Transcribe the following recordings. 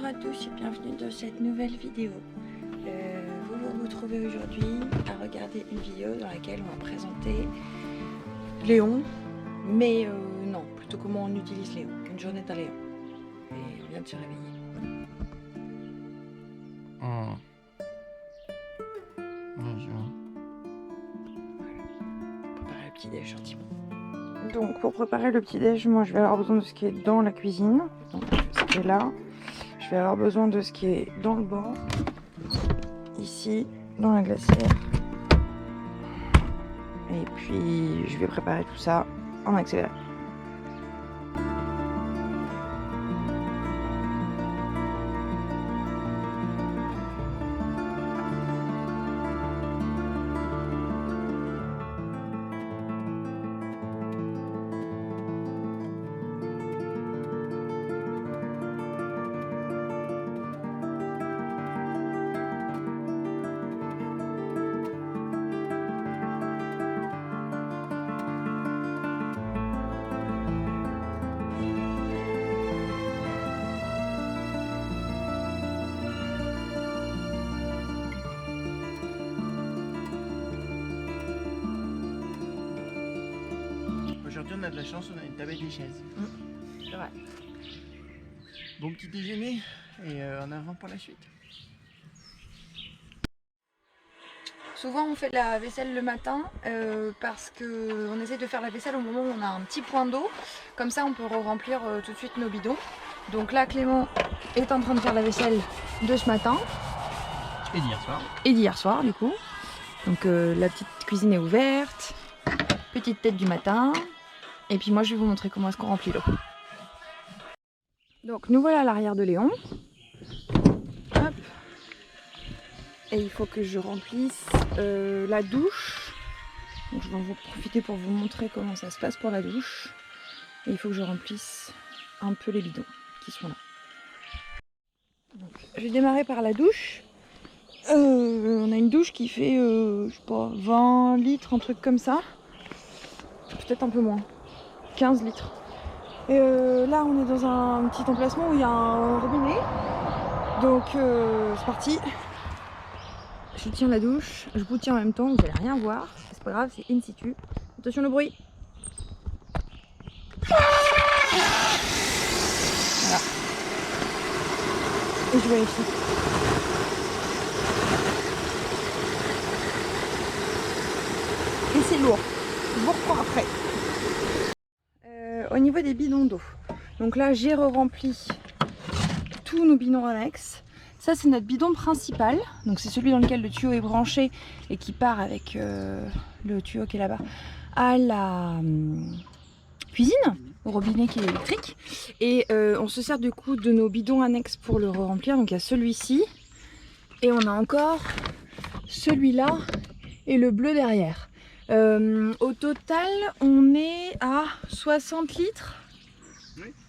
Bonjour à tous et bienvenue dans cette nouvelle vidéo. Vous vous retrouvez aujourd'hui à regarder une vidéo dans laquelle on va présenter Léon, mais non, plutôt comment on utilise Léon, une journée d'un Léon. Et on vient de se réveiller. Bonjour. Voilà, préparer le petit déj gentiment. Donc pour préparer le petit déj, moi je vais avoir besoin de ce qui est dans la cuisine, donc ce qui est là. Je vais avoir besoin de ce qui est dans le bord, ici, dans la glacière. Et puis je vais préparer tout ça en accéléré. Aujourd'hui on a de la chance, on a une table et des chaises. C'est vrai. Bon petit déjeuner et en avant pour la suite. Souvent on fait la vaisselle le matin parce qu'on essaie de faire la vaisselle au moment où on a un petit point d'eau. Comme ça on peut remplir tout de suite nos bidons. Donc là Clément est en train de faire la vaisselle de ce matin. Et d'hier soir. Et d'hier soir du coup. Donc la petite cuisine est ouverte. Petite tête du matin. Et puis moi je vais vous montrer comment est-ce qu'on remplit l'eau. Donc nous voilà à l'arrière de Léon. Hop. Et il faut que je remplisse la douche. Donc je vais en profiter pour vous montrer comment ça se passe pour la douche. Et il faut que je remplisse un peu les bidons qui sont là. Donc, je vais démarrer par la douche. On a une douche qui fait je sais pas, 20 litres, un truc comme ça. Peut-être un peu moins. 15 litres. Et là on est dans un petit emplacement où il y a un robinet. Donc c'est parti. Je tiens la douche, je vous tiens en même temps, vous n'allez rien voir. C'est pas grave, c'est in situ. Attention le bruit. Voilà. Et je vérifie. Et c'est lourd. Je vous reprends après. Au niveau des bidons d'eau, donc là j'ai rempli tous nos bidons annexes. Ça c'est notre bidon principal, donc c'est celui dans lequel le tuyau est branché et qui part avec le tuyau qui est là-bas à la cuisine, au robinet qui est électrique. Et on se sert du coup de nos bidons annexes pour le remplir. Donc il y a celui-ci et on a encore celui-là et le bleu derrière. Au total, on est à 60 litres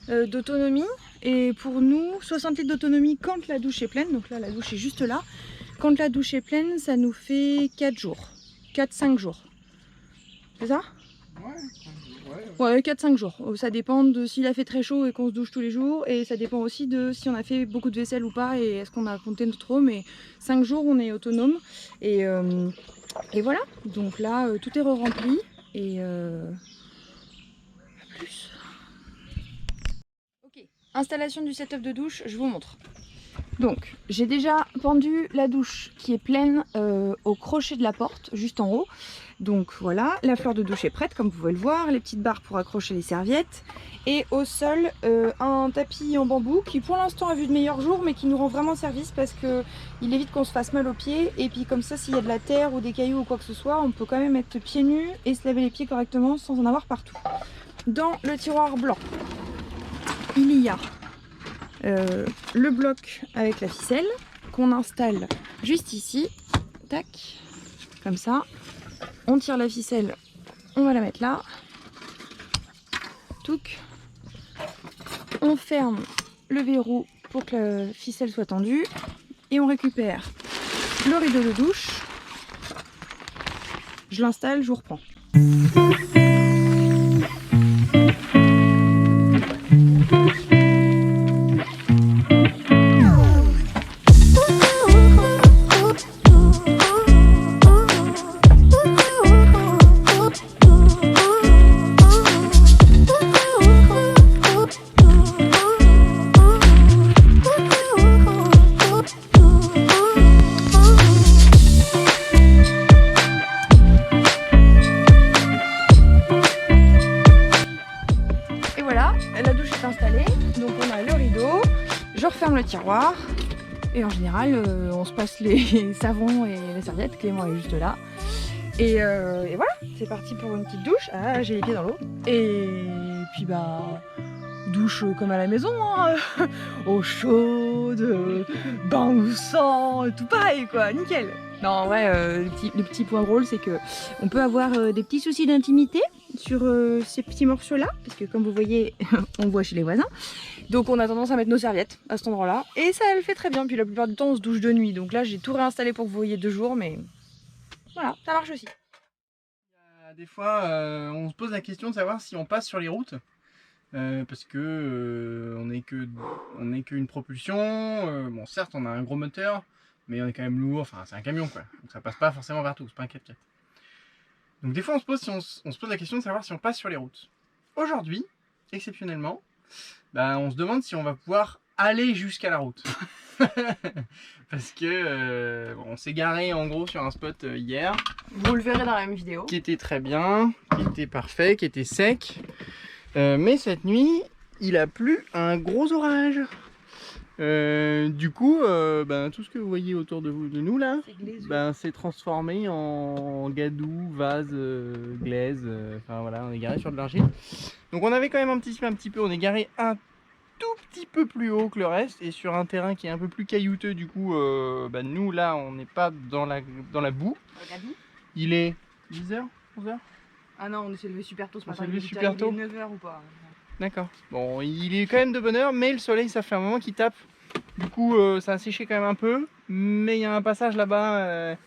d'autonomie. Et pour nous, 60 litres d'autonomie quand la douche est pleine. Donc là, la douche est juste là. Quand la douche est pleine, ça nous fait 4 jours. 4-5 jours. C'est ça? Ouais, 4-5 jours. Ça dépend de s'il a fait très chaud et qu'on se douche tous les jours. Et ça dépend aussi de si on a fait beaucoup de vaisselle ou pas. Et est-ce qu'on a compté notre eau. Mais 5 jours, on est autonome. Et voilà, donc là tout est re-rempli et plus. Ok, installation du setup de douche, je vous montre. Donc j'ai déjà pendu la douche qui est pleine au crochet de la porte, juste en haut. Donc voilà, la fleur de douche est prête comme vous pouvez le voir, les petites barres pour accrocher les serviettes. Et au sol, un tapis en bambou qui pour l'instant a vu de meilleurs jours mais qui nous rend vraiment service parce qu'il évite qu'on se fasse mal aux pieds. Et puis comme ça, s'il y a de la terre ou des cailloux ou quoi que ce soit, on peut quand même être pieds nus et se laver les pieds correctement sans en avoir partout. Dans le tiroir blanc, il y a le bloc avec la ficelle qu'on installe juste ici. Tac, comme ça. On tire la ficelle, on va la mettre là. Touc. On ferme le verrou pour que la ficelle soit tendue. Et on récupère le rideau de douche. Je l'installe, je vous reprends. je referme le tiroir. Et en général, on se passe les savons et les serviettes. Clément est juste là. Et voilà, c'est parti pour une petite douche. Ah, j'ai les pieds dans l'eau. Et puis bah, douche comme à la maison, hein. Eau chaude, bain moussant, tout pareil quoi, nickel. Non, en vrai, le petit point drôle, c'est que on peut avoir des petits soucis d'intimité sur ces petits morceaux-là, parce que comme vous voyez, on voit chez les voisins. Donc on a tendance à mettre nos serviettes à cet endroit-là, et ça le fait très bien. Puis la plupart du temps, on se douche de nuit. Donc là, j'ai tout réinstallé pour que vous voyez 2 jours, mais voilà, ça marche aussi. Des fois, on se pose la question de savoir si on passe sur les routes. Parce que on n'est qu'une propulsion. Bon, certes, on a un gros moteur, mais on est quand même lourd. Enfin, c'est un camion quoi. Donc ça passe pas forcément partout. C'est pas un 4x4. Donc des fois, on se pose la question de savoir si on passe sur les routes. Aujourd'hui, exceptionnellement, bah, on se demande si on va pouvoir aller jusqu'à la route. Parce que on s'est garé en gros sur un spot hier. Vous le verrez dans la même vidéo. Qui était très bien, qui était parfait, qui était sec. Mais cette nuit, il a plu un gros orage. Du coup, tout ce que vous voyez autour de nous là, c'est transformé en gadou, vase, glaise. Enfin voilà, on est garé sur de l'argile. Donc on avait quand même un petit peu, on est garé un tout petit peu plus haut que le reste et sur un terrain qui est un peu plus caillouteux. Du coup, nous là, on n'est pas dans la boue. Il est 10h, 11h. Ah non, on s'est levé super tôt ce matin. On s'est levé super tôt. 9h ou pas. D'accord. Bon, il est quand même de bonne heure, mais le soleil, ça fait un moment qu'il tape. Du coup, ça a séché quand même un peu. Mais il y a un passage là-bas,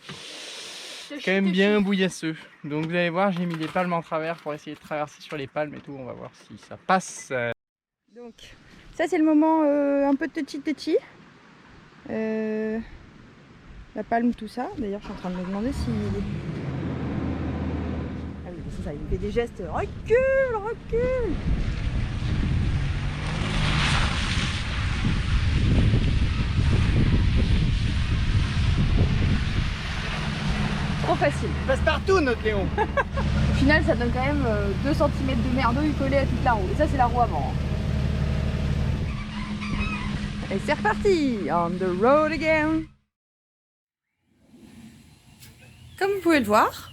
quand même bien bouillasseux. Donc vous allez voir, j'ai mis des palmes en travers pour essayer de traverser sur les palmes et tout. On va voir si ça passe. Donc, ça c'est le moment un peu touchy. La palme, tout ça. D'ailleurs, je suis en train de me demander si... Ah oui, c'est ça, il fait des gestes. Recule. Trop facile. Il passe partout notre Léon. Au final, ça donne quand même 2 cm de merdouille collée à toute la roue. Et ça, c'est la roue avant. Et c'est reparti. On the road again. Comme vous pouvez le voir,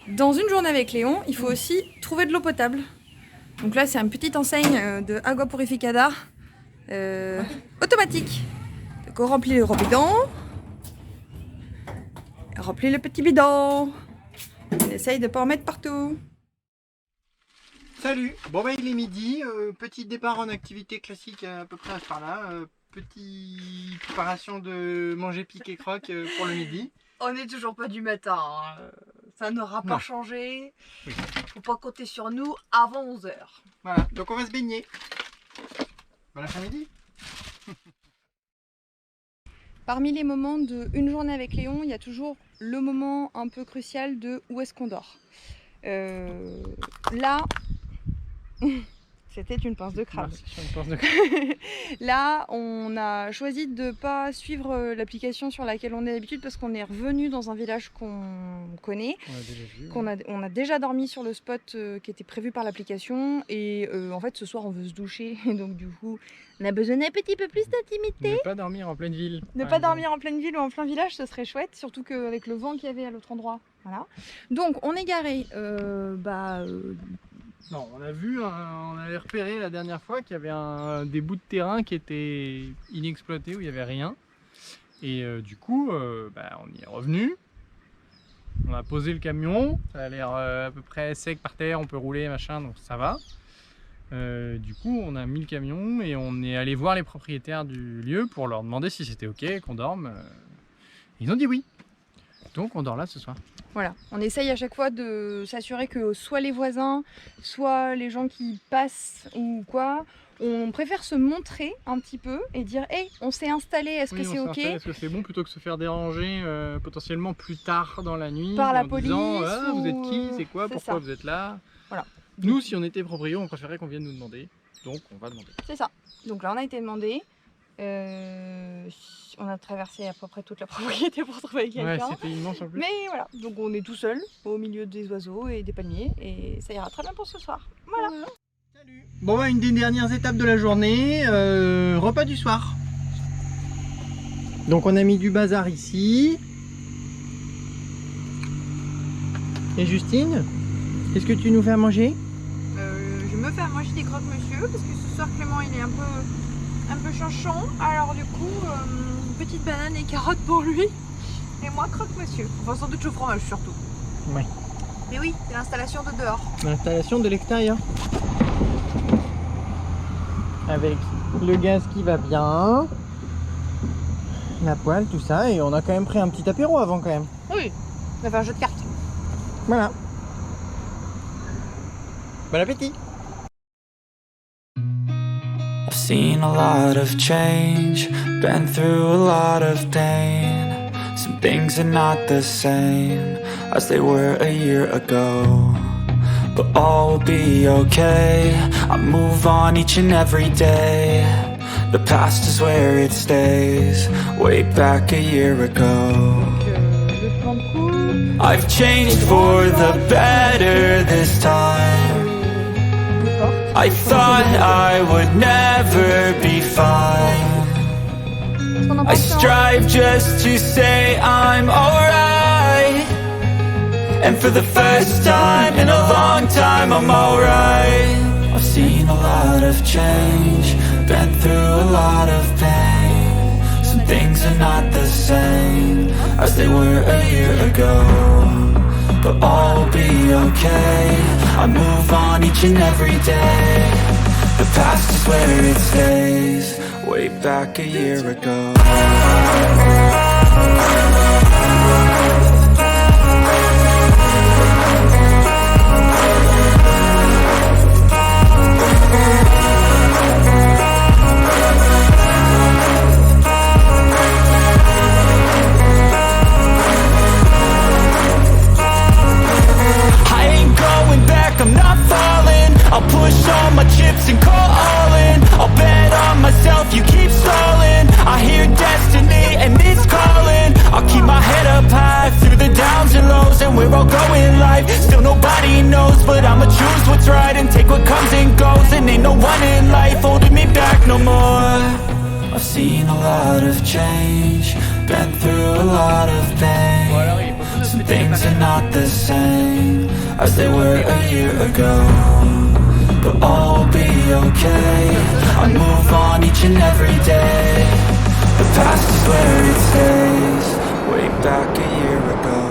dans une journée avec Léon, il faut aussi trouver de l'eau potable. Donc là, c'est une petite enseigne de Agua Purificada automatique. Donc on remplit le gros bidon. On remplit le petit bidon. On essaye de ne pas en mettre partout. Salut. Bon bah il est midi. Petit départ en activité classique à peu près à ce par-là. Petite préparation de manger pique et croque pour le midi. On n'est toujours pas du matin. Hein. Ça n'aura pas changé. Oui. Faut pas compter sur nous avant 11h. Voilà, donc on va se baigner. Bon après-midi. Parmi les moments d'une journée avec Léon, il y a toujours le moment un peu crucial de où est-ce qu'on dort. Là, c'était une pince de crabe. Là, on a choisi de ne pas suivre l'application sur laquelle on est d'habitude parce qu'on est revenu dans un village qu'on connaît. On a déjà dormi sur le spot qui était prévu par l'application. Et en fait, ce soir, on veut se doucher. Et donc, du coup, on a besoin d'un petit peu plus d'intimité. Ne pas dormir en pleine ville. Ne pas dormir en pleine ville ou en plein village, ce serait chouette. Surtout qu'avec le vent qu'il y avait à l'autre endroit. Voilà. Donc, on est garé. Non, on avait repéré la dernière fois qu'il y avait des bouts de terrain qui étaient inexploités, où il n'y avait rien. Et du coup, on y est revenu. On a posé le camion, ça a l'air à peu près sec par terre, on peut rouler, machin, donc ça va. Du coup, on a mis le camion et on est allé voir les propriétaires du lieu pour leur demander si c'était ok qu'on dorme. Ils ont dit oui. Donc on dort là ce soir. Voilà, on essaye à chaque fois de s'assurer que soit les voisins, soit les gens qui passent ou quoi, on préfère se montrer un petit peu et dire hey, on s'est installé, est-ce que c'est ok? Est-ce que c'est bon, plutôt que se faire déranger potentiellement plus tard dans la nuit par la en police disant, ou... vous êtes qui, c'est quoi, pourquoi vous êtes là? Voilà. Nous, si on était proprio, on préférait qu'on vienne nous demander, donc on va demander. C'est ça. Donc là, on a été demandé. On a traversé à peu près toute la propriété pour trouver quelqu'un. Ouais, c'était immense en plus. Mais voilà, donc on est tout seul au milieu des oiseaux et des palmiers et ça ira très bien pour ce soir. Voilà. Bon bah une des dernières étapes de la journée, repas du soir. Donc on a mis du bazar ici. Et Justine, qu'est-ce que tu nous fais à manger? Je me fais à manger des croque-monsieur parce que ce soir Clément il est un peu chanchon. Alors du coup, petite banane et carotte pour lui. Et moi croque-monsieur. Enfin sans doute au fromage surtout. Ouais. Mais oui, c'est l'installation de dehors. L'installation de l'extérieur. Avec le gaz qui va bien, la poêle, tout ça, et on a quand même pris un petit apéro avant quand même. Oui, on va faire un jeu de cartes. Voilà. Bon appétit. I've seen a lot of change, been through a lot of pain. Some things are not the same as they were a year ago, but all will be okay. I move on each and every day. The past is where it stays, way back a year ago. I've changed for the better this time. I thought I would never be fine. I strive just to say I'm alright, and for the first time in a long time I'm alright. I've seen a lot of change, been through a lot of pain. Some things are not the same as they were a year ago, but all will be okay. I move on each and every day. The past is where it stays, way back a year ago. I'm not falling, I'll push all my chips and call all in. I'll bet on myself, you keep stalling. I hear destiny and it's calling. I'll keep my head up high through the downs and lows, and we're all going life. Still nobody knows, but I'ma choose what's right and take what comes and goes. And ain't no one in life holding me back no more. I've seen a lot of change, been through a lot of pain. Some things are not the same as they were a year ago, but all will be okay. I move on each and every day. The past is where it stays, way back a year ago.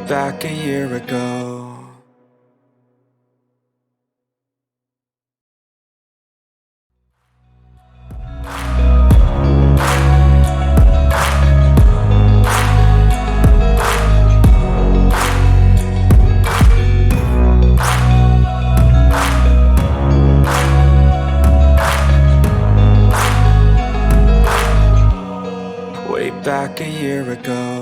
Back a year ago. Way back a year ago.